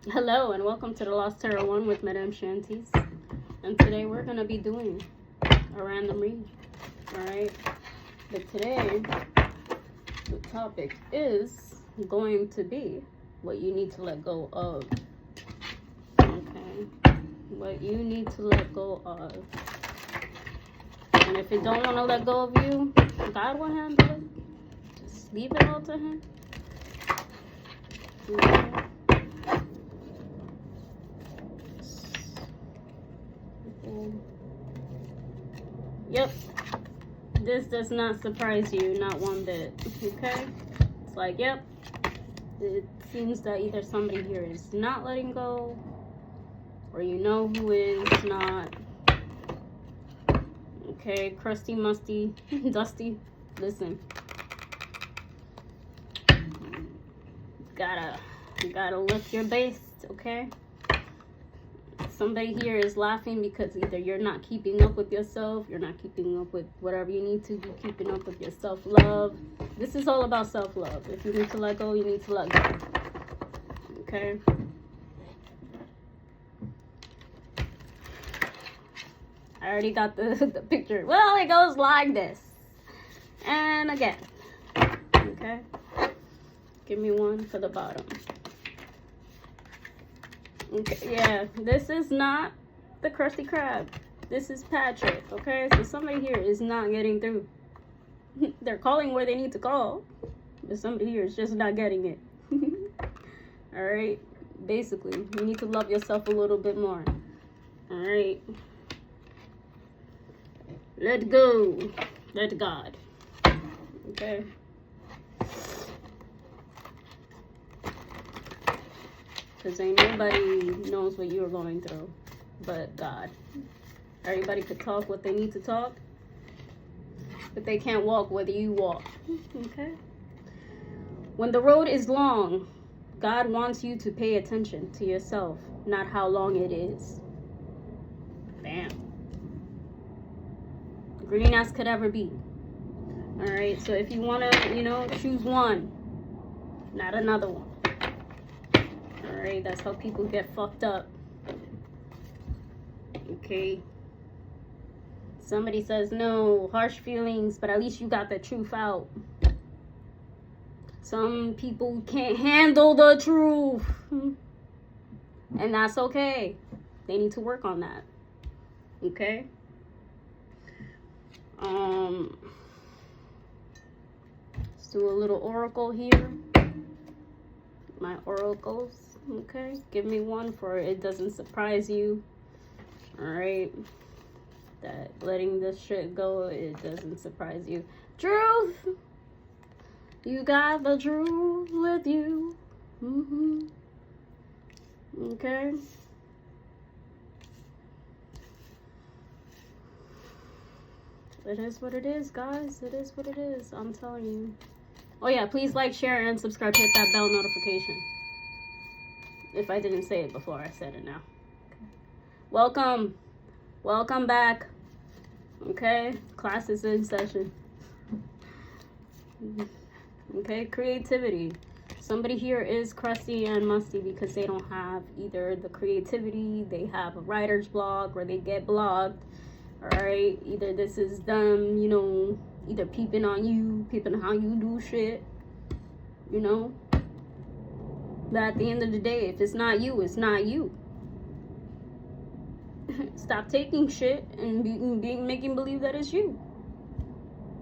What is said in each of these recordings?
Hello and welcome to the Lost Tarot 1 with Madame Shanties. And today we're going to be doing a random read. Alright? But today, the topic is going to be what you need to let go of. Okay? What you need to let go of. And if you don't want to let go of you, God will handle it. Just leave it all to Him. Okay? Yep, this does not surprise you, not one bit, okay? It's like, yep, it seems that either somebody here is not letting go, or you know who is not. Okay, crusty, musty, dusty, listen. You gotta lift your base, okay? Somebody here is laughing because either you're not keeping up with yourself, you're not keeping up with whatever you need to be keeping up with your self-love. This is all about self-love. If you need to let go, you need to let go. Okay? I already got the picture. Well, it goes like this. And again. Okay? Give me one for the bottom. Okay, yeah, this is not the Krusty Krab. This is Patrick, okay? So somebody here is not getting through. They're calling where they need to call, but somebody here is just not getting it. Alright? Basically, you need to love yourself a little bit more. Alright? Let go. Let God. Okay? Because ain't nobody knows what you're going through but God. Everybody could talk what they need to talk, but they can't walk whether you walk. Okay? When the road is long, God wants you to pay attention to yourself, not how long it is. Bam. Green as could ever be. Alright, so if you want to, choose one, not another one. Alright, that's how people get fucked up. Okay. Somebody says, no, harsh feelings, but at least you got the truth out. Some people can't handle the truth. And that's okay. They need to work on that. Okay? Let's do a little oracle here. My oracles. Okay, give me one for it doesn't surprise you. Alright, that letting this shit go, it doesn't surprise you. Truth, you got the truth with you. Okay, it is what it is, guys. It is what it is. I'm telling you. Oh yeah, please like, share, and subscribe. Hit that bell notification. If I didn't say it before, I said it now. Okay. Welcome back. Okay, class is in session. Okay, creativity. Somebody here is crusty and musty because they don't have either the creativity, they have a writer's block, or they get blocked. Alright, either this is them, either peeping on you, peeping how you do shit, But at the end of the day, if it's not you, it's not you. Stop taking shit and making believe that it's you.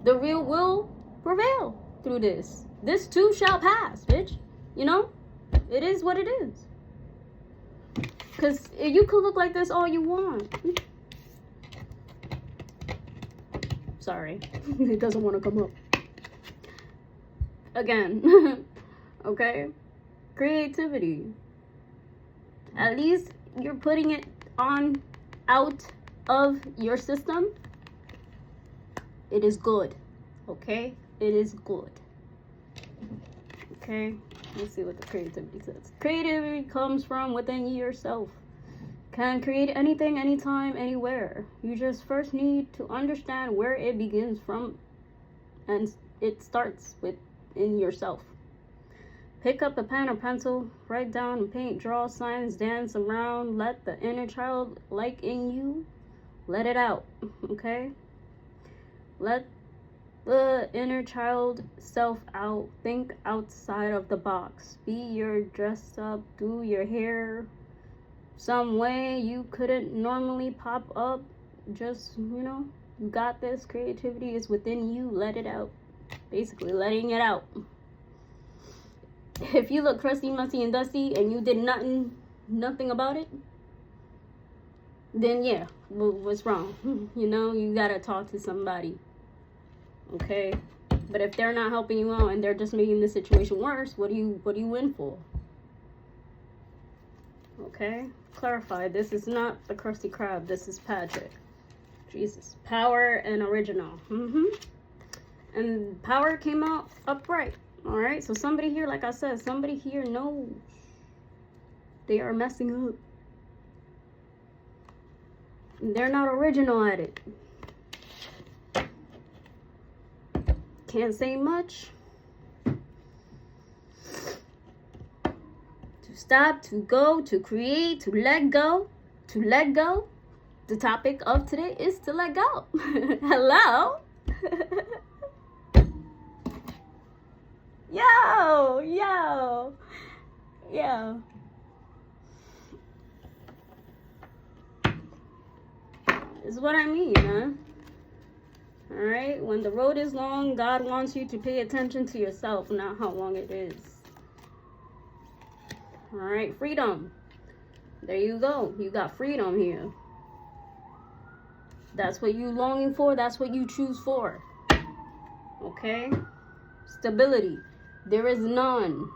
The real will prevail through this. This too shall pass, bitch. It is what it is. Because you could look like this all you want. Sorry. It doesn't want to come up. Again. Okay? Creativity. At least you're putting it out of your system. It is good. Okay? It is good. Okay? Let's see what the creativity says. Creativity comes from within yourself. Can create anything, anytime, anywhere. You just first need to understand where it begins from, and it starts within yourself. Pick up a pen or pencil, write down and paint, draw signs, dance around. Let the inner child like in you, let it out, okay? Let the inner child self out. Think outside of the box. Be your dress up, do your hair some way you couldn't normally pop up. Just, you got this. Creativity is within you. Let it out. Basically, letting it out. If you look crusty, musty, and dusty, and you did nothing about it, then yeah, what's wrong? You gotta talk to somebody. Okay? But if they're not helping you out and they're just making the situation worse, what do you in for? Okay? Clarify. This is not the Krusty Krab. This is Patrick. Jesus. Power and original. And Power came out upright. Alright? So somebody here, like I said, somebody here knows they are messing up. They're not original at it. Can't say much. To stop, to go, to create, to let go. To let go. The topic of today is to let go. Hello? Yo. Is what I mean, huh? Alright? When the road is long, God wants you to pay attention to yourself, not how long it is. Alright? Freedom. There you go. You got freedom here. That's what you longing for. That's what you choose for. Okay? Stability. There is none.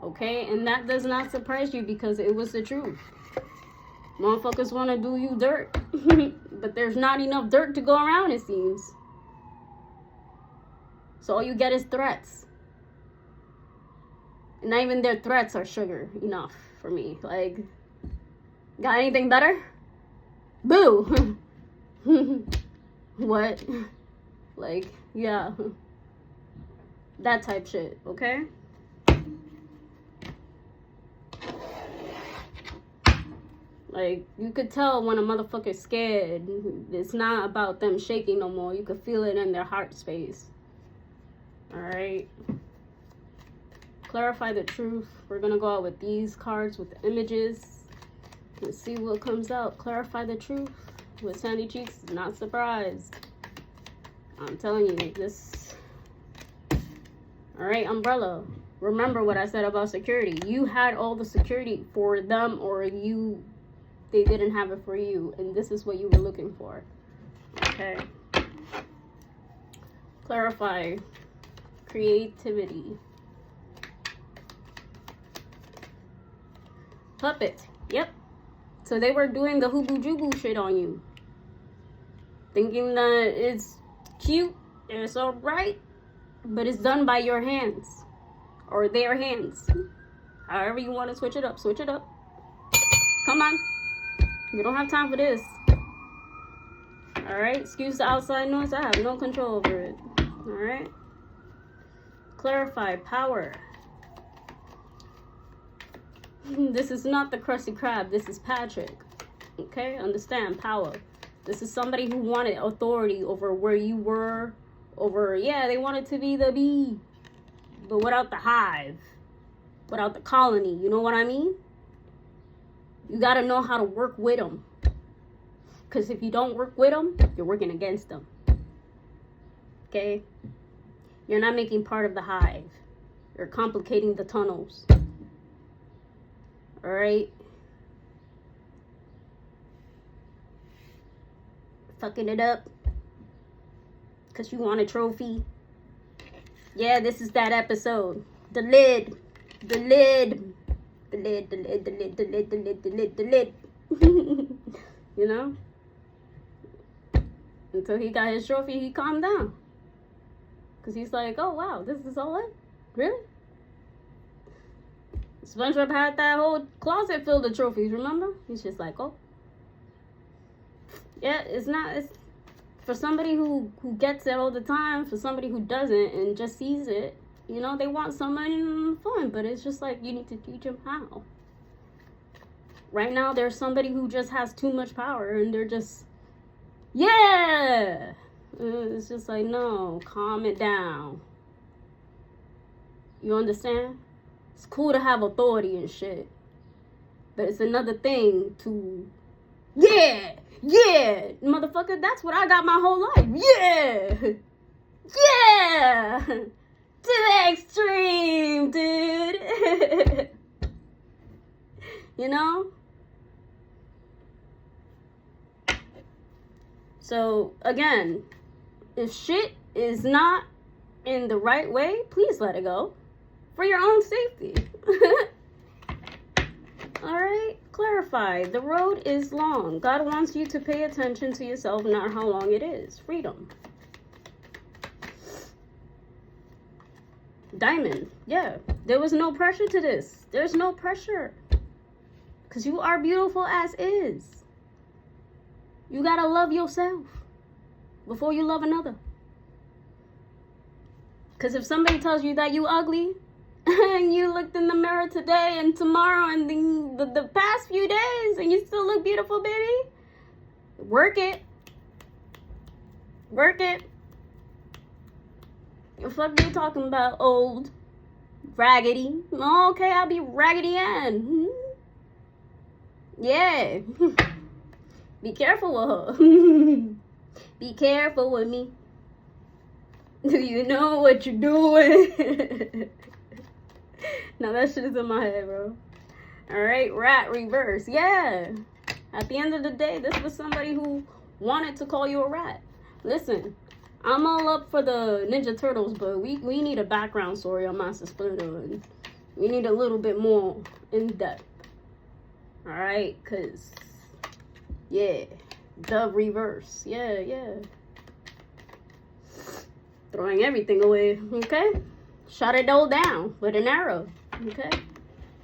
Okay? And that does not surprise you because it was the truth. Motherfuckers want to do you dirt. But there's not enough dirt to go around, it seems. So all you get is threats. And not even their threats are sugar enough for me. Like, got anything better? Boo! What? Like, yeah. That type shit, okay? Like, you could tell when a motherfucker's scared. It's not about them shaking no more. You could feel it in their heart space. Alright? Clarify the truth. We're gonna go out with these cards with the images. Let's see what comes out. Clarify the truth. With Sandy Cheeks, not surprised. I'm telling you, this... Alright, Umbrella. Remember what I said about security. You had all the security for them, or they didn't have it for you, and this is what you were looking for. Okay. Clarify. Creativity. Puppet. Yep. So they were doing the hoobu jubu shit on you. Thinking that it's cute, it's alright, but it's done by your hands. Or their hands. However you want to switch it up, switch it up. Come on. We don't have time for this. Alright, excuse the outside noise. I have no control over it. Alright. Clarify. Power. This is not the Krusty Krab. This is Patrick. Okay? Understand. Power. This is somebody who wanted authority over where you were. Over, yeah, they wanted to be the bee. But without the hive. Without the colony. You know what I mean? You gotta know how to work with them. Because if you don't work with them, you're working against them. Okay? You're not making part of the hive. You're complicating the tunnels. Alright? Fucking it up. Because you want a trophy. Yeah, this is that episode. The lid. The lid. The lid, the lid, the lid, the lid, the lid, the lid, the lid. You know? Until he got his trophy, he calmed down. Because he's like, oh, wow, this is all it? Really? SpongeBob had that whole closet filled with trophies, remember? He's just like, oh. Yeah, it's for somebody who gets it all the time, for somebody who doesn't and just sees it, You know, they want some money and fun, but it's just like you need to teach them how. Right now, there's somebody who just has too much power and they're just, yeah. It's just like, no, calm it down. You understand? It's cool to have authority and shit. But it's another thing to, yeah, motherfucker, that's what I got my whole life. Yeah. To the extreme, dude. You know? So, again, if shit is not in the right way, please let it go. For your own safety. Alright? Clarify. The road is long. God wants you to pay attention to yourself, not how long it is. Freedom. Diamond. Yeah. There was no pressure to this. There's no pressure. Because you are beautiful as is. You gotta love yourself before you love another. Because if somebody tells you that you ugly, and you looked in the mirror today and tomorrow and the past few days and you still look beautiful, baby, work it. Work it. The fuck you talking about, old? Raggedy. Oh, okay, I'll be Raggedy Ann. Yeah. Be careful with her. Be careful with me. Do you know what you're doing? Now that shit is in my head, bro. Alright, rat reverse. Yeah. At the end of the day, this was somebody who wanted to call you a rat. Listen, I'm all up for the Ninja Turtles, but we need a background story on Master Splinter. And we need a little bit more in depth. Alright, because, yeah. The reverse. Yeah. Throwing everything away, okay? Shot it all down with an arrow, okay?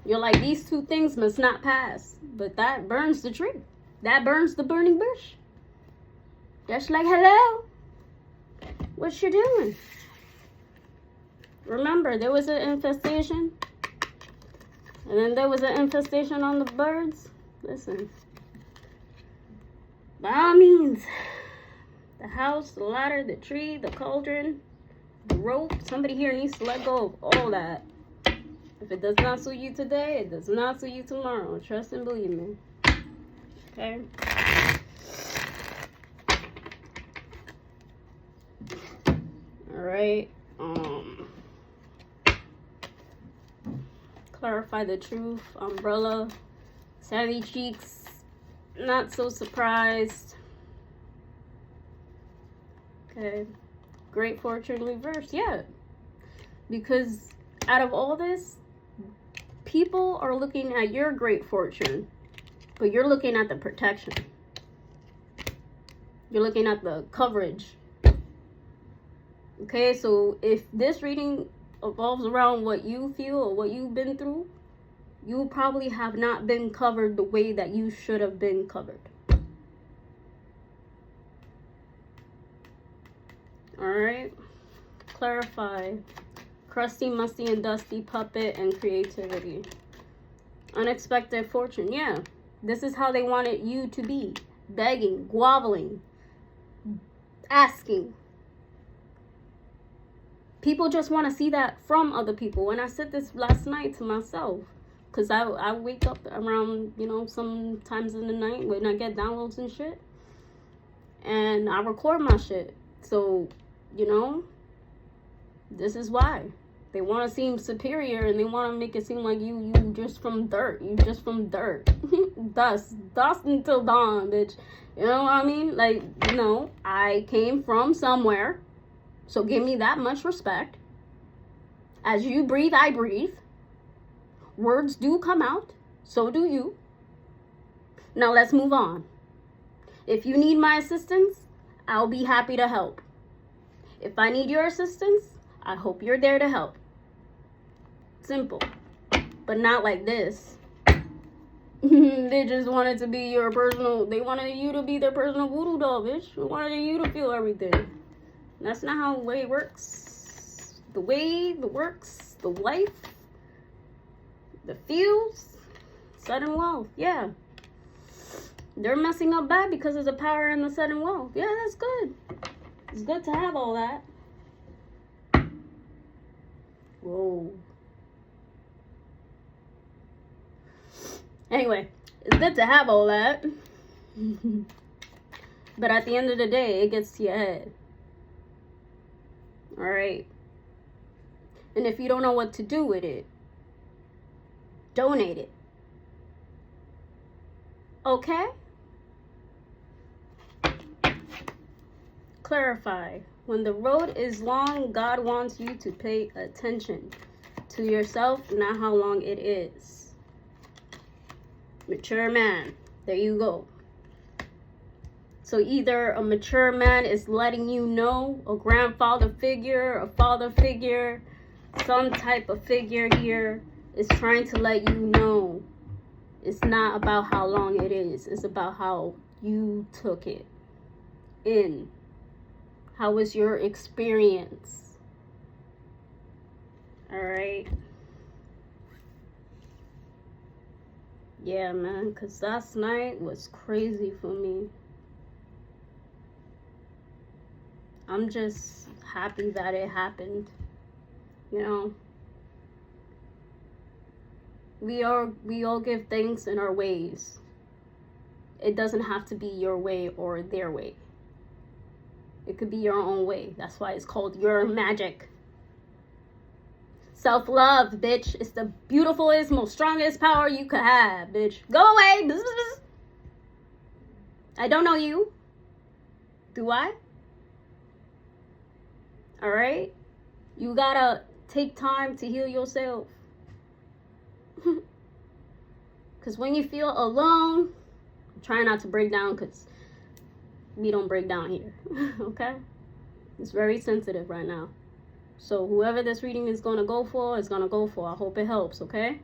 You're like, these two things must not pass. But that burns the tree. That burns the burning bush. Just like, hello? What you doing? Remember, there was an infestation. And then there was an infestation on the birds. Listen. By all means. The house, the ladder, the tree, the cauldron, the rope. Somebody here needs to let go of all that. If it does not suit you today, it does not suit you tomorrow. Trust and believe me. Okay? Alright. Clarify the truth. Umbrella. Savvy cheeks. Not so surprised. Okay. Great fortune reverse. Yeah. Because out of all this, people are looking at your great fortune, but you're looking at the protection. You're looking at the coverage. Okay, so if this reading evolves around what you feel or what you've been through, you probably have not been covered the way that you should have been covered. Alright. Clarify. Crusty, musty, and dusty, puppet, and creativity. Unexpected fortune. Yeah. This is how they wanted you to be. Begging, groveling, asking. People just want to see that from other people. And I said this last night to myself. Because I wake up around, sometimes in the night when I get downloads and shit. And I record my shit. So, this is why. They want to seem superior and they want to make it seem like you just from dirt. You just from dirt. Dust until dawn, bitch. You know what I mean? Like, I came from somewhere. So give me that much respect. As you breathe, I breathe. Words do come out. So do you. Now let's move on. If you need my assistance, I'll be happy to help. If I need your assistance, I hope you're there to help. Simple. But not like this. They just wanted to be they wanted you to be their personal voodoo doll, bitch. They wanted you to feel everything. That's not how the way it works. the way, the works, the life, the feels, sudden wealth. Yeah. They're messing up bad because of the power and the sudden wealth. Yeah, that's good. It's good to have all that. Whoa. Anyway, it's good to have all that. But at the end of the day, it gets to your head. Alright? And if you don't know what to do with it, donate it. Okay? Clarify. When the road is long, God wants you to pay attention to yourself, not how long it is. Mature man. There you go. So either a mature man is letting you know, a grandfather figure, a father figure, some type of figure here is trying to let you know it's not about how long it is. It's about how you took it in. How was your experience? Alright? Yeah, man, because last night was crazy for me. I'm just happy that it happened. You know? We all give thanks in our ways. It doesn't have to be your way or their way. It could be your own way. That's why it's called your magic. Self-love, bitch. It's the beautifulest, most strongest power you could have, bitch. Go away. I don't know you. Do I? Alright? You gotta take time to heal yourself. Because when you feel alone, try not to break down, because we don't break down here. Okay? It's very sensitive right now. So whoever this reading is going to go for is going to go for. I hope it helps, okay?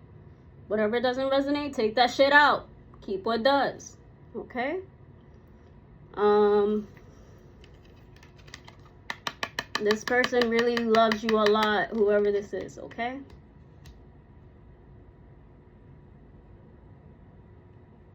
Whatever doesn't resonate, take that shit out. Keep what does. Okay? This person really loves you a lot, whoever this is, okay?